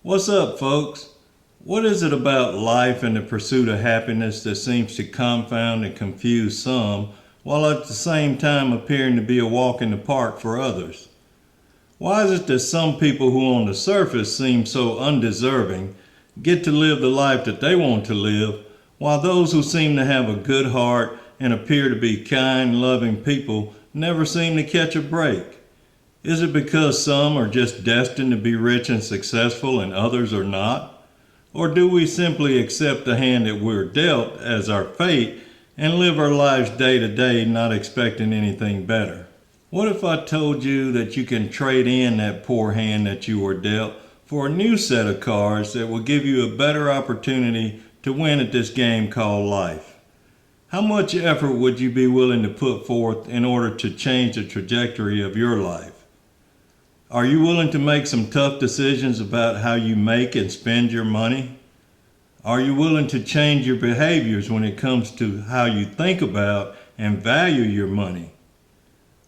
What's up, folks? What is it about life and the pursuit of happiness that seems to confound and confuse some, while at the same time appearing to be a walk in the park for others? Why is it that some people who on the surface seem so undeserving get to live the life that they want to live, while those who seem to have a good heart and appear to be kind, loving people never seem to catch a break? Is it because some are just destined to be rich and successful and others are not? Or do we simply accept the hand that we're dealt as our fate and live our lives day to day not expecting anything better? What if I told you that you can trade in that poor hand that you were dealt for a new set of cards that will give you a better opportunity to win at this game called life? How much effort would you be willing to put forth in order to change the trajectory of your life? Are you willing to make some tough decisions about how you make and spend your money? Are you willing to change your behaviors when it comes to how you think about and value your money?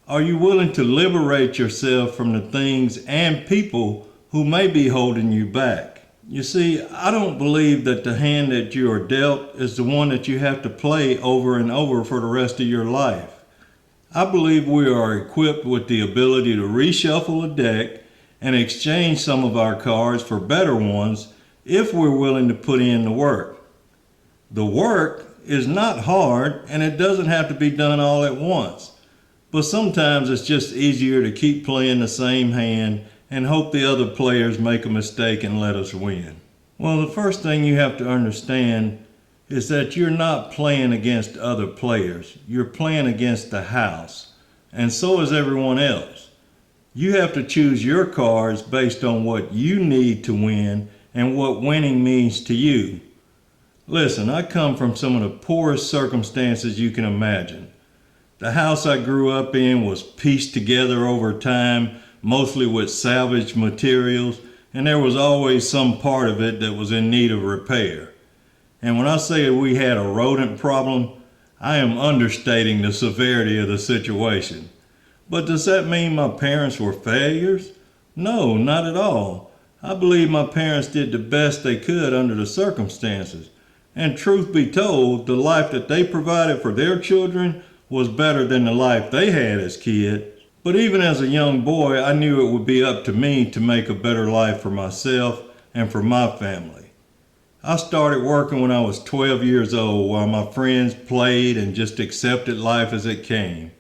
Are you willing to liberate yourself from the things and people who may be holding you back? You see, I don't believe that the hand that you are dealt is the one that you have to play over and over for the rest of your life. I believe we are equipped with the ability to reshuffle a deck and exchange some of our cards for better ones if we're willing to put in the work. The work is not hard and it doesn't have to be done all at once, but sometimes it's just easier to keep playing the same hand and hope the other players make a mistake and let us win. Well, the first thing you have to understand is that you're not playing against other players. You're playing against the house, and so is everyone else. You have to choose your cards based on what you need to win and what winning means to you. Listen, I come from some of the poorest circumstances you can imagine. The house I grew up in was pieced together over time, mostly with salvaged materials, and there was always some part of it that was in need of repair. And when I say we had a rodent problem, I am understating the severity of the situation. But does that mean my parents were failures? No, not at all. I believe my parents did the best they could under the circumstances. And truth be told, the life that they provided for their children was better than the life they had as kids. But even as a young boy, I knew it would be up to me to make a better life for myself and for my family. I started working when I was 12 years old while my friends played and just accepted life as it came.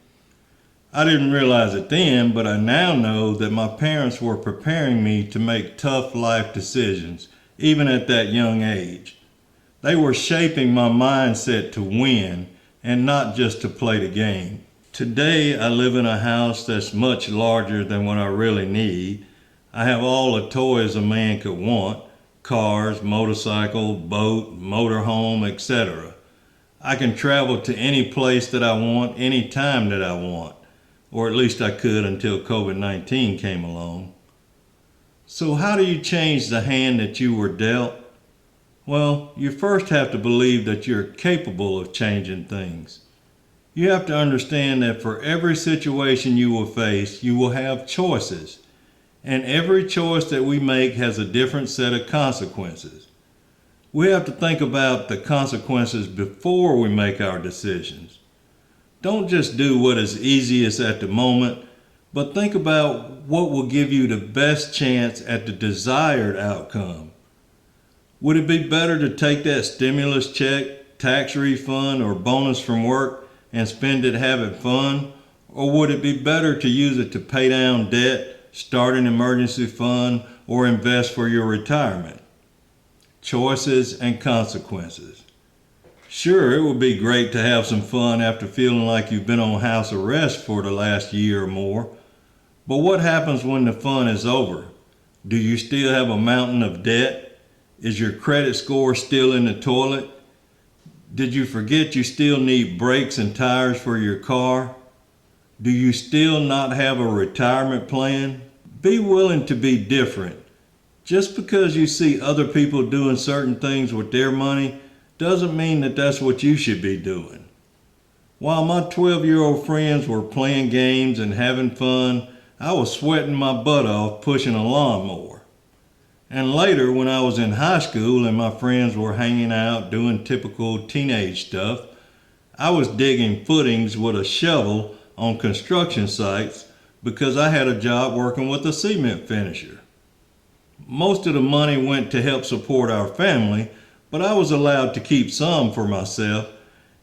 I didn't realize it then, but I now know that my parents were preparing me to make tough life decisions, even at that young age. They were shaping my mindset to win and not just to play the game. Today, I live in a house that's much larger than what I really need. I have all the toys a man could want. Cars, motorcycle, boat, motorhome, etc. I can travel to any place that I want, any time that I want, or at least I could until COVID-19 came along. So how do you change the hand that you were dealt? Well, you first have to believe that you're capable of changing things. You have to understand that for every situation you will face, you will have choices. And every choice that we make has a different set of consequences. We have to think about the consequences before we make our decisions. Don't just do what is easiest at the moment, but think about what will give you the best chance at the desired outcome. Would it be better to take that stimulus check, tax refund, or bonus from work and spend it having fun? Or would it be better to use it to pay down debt, start an emergency fund, or invest for your retirement? Choices and consequences. Sure, it would be great to have some fun after feeling like you've been on house arrest for the last year or more. But what happens when the fun is over? Do you still have a mountain of debt? Is your credit score still in the toilet? Did you forget you still need brakes and tires for your car? Do you still not have a retirement plan? Be willing to be different. Just because you see other people doing certain things with their money doesn't mean that that's what you should be doing. While my 12-year-old friends were playing games and having fun, I was sweating my butt off pushing a lawnmower. And later, when I was in high school and my friends were hanging out doing typical teenage stuff, I was digging footings with a shovel on construction sites because I had a job working with a cement finisher. Most of the money went to help support our family, but I was allowed to keep some for myself,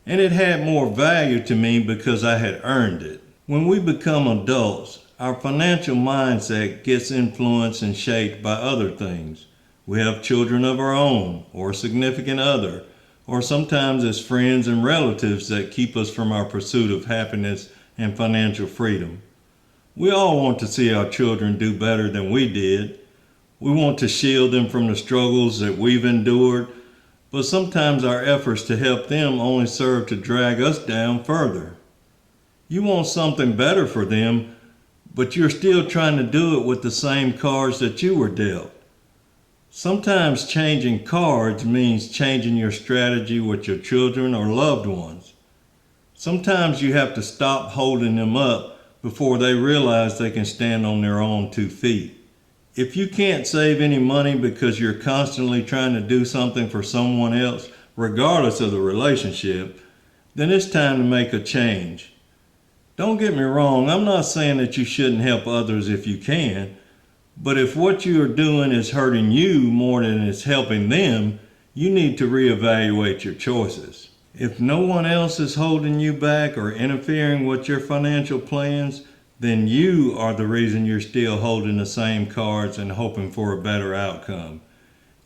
and it had more value to me because I had earned it. When we become adults, our financial mindset gets influenced and shaped by other things. We have children of our own, or a significant other, or sometimes it's friends and relatives that keep us from our pursuit of happiness and financial freedom. We all want to see our children do better than we did. We want to shield them from the struggles that we've endured, but sometimes our efforts to help them only serve to drag us down further. You want something better for them, but you're still trying to do it with the same cards that you were dealt. Sometimes changing cards means changing your strategy with your children or loved ones. Sometimes you have to stop holding them up before they realize they can stand on their own 2 feet. If you can't save any money because you're constantly trying to do something for someone else, regardless of the relationship, then it's time to make a change. Don't get me wrong, I'm not saying that you shouldn't help others if you can, but if what you are doing is hurting you more than it's helping them, you need to reevaluate your choices. If no one else is holding you back or interfering with your financial plans, then you are the reason you're still holding the same cards and hoping for a better outcome.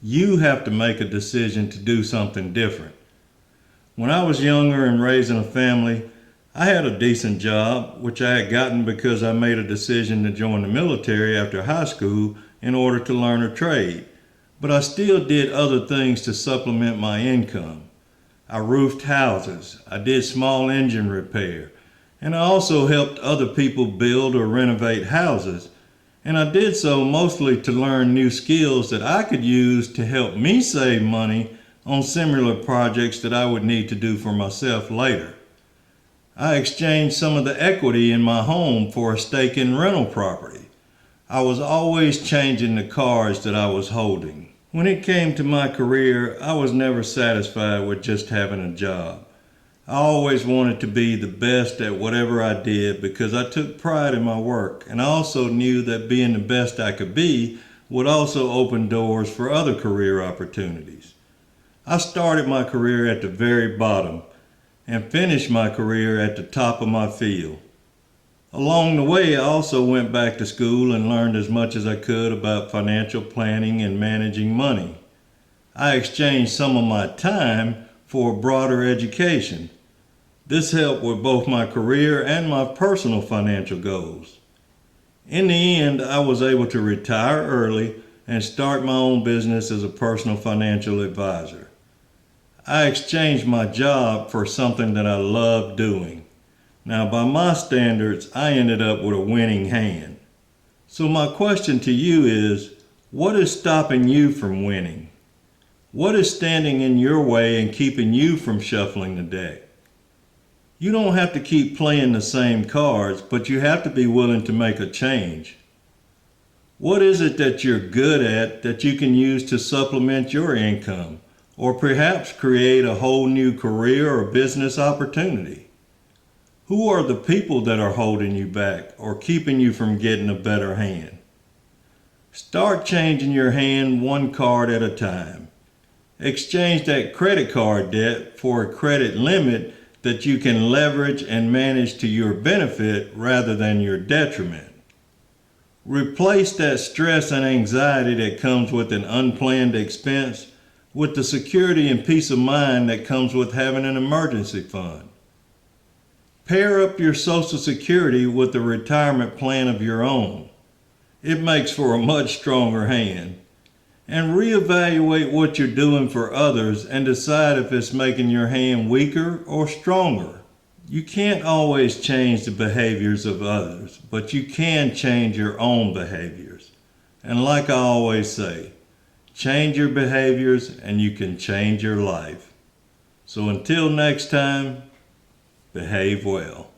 You have to make a decision to do something different. When I was younger and raising a family, I had a decent job, which I had gotten because I made a decision to join the military after high school in order to learn a trade. But I still did other things to supplement my income. I roofed houses, I did small engine repair, and I also helped other people build or renovate houses. And I did so mostly to learn new skills that I could use to help me save money on similar projects that I would need to do for myself later. I exchanged some of the equity in my home for a stake in rental property. I was always changing the cards that I was holding. When it came to my career, I was never satisfied with just having a job. I always wanted to be the best at whatever I did because I took pride in my work, and I also knew that being the best I could be would also open doors for other career opportunities. I started my career at the very bottom and finished my career at the top of my field. Along the way, I also went back to school and learned as much as I could about financial planning and managing money. I exchanged some of my time for a broader education. This helped with both my career and my personal financial goals. In the end, I was able to retire early and start my own business as a personal financial advisor. I exchanged my job for something that I loved doing. Now, by my standards, I ended up with a winning hand. So my question to you is, what is stopping you from winning? What is standing in your way and keeping you from shuffling the deck? You don't have to keep playing the same cards, but you have to be willing to make a change. What is it that you're good at that you can use to supplement your income, or perhaps create a whole new career or business opportunity? Who are the people that are holding you back or keeping you from getting a better hand? Start changing your hand one card at a time. Exchange that credit card debt for a credit limit that you can leverage and manage to your benefit rather than your detriment. Replace that stress and anxiety that comes with an unplanned expense with the security and peace of mind that comes with having an emergency fund. Pair up your Social Security with a retirement plan of your own. It makes for a much stronger hand. And reevaluate what you're doing for others and decide if it's making your hand weaker or stronger. You can't always change the behaviors of others, but you can change your own behaviors. And like I always say, change your behaviors and you can change your life. So until next time, behave well.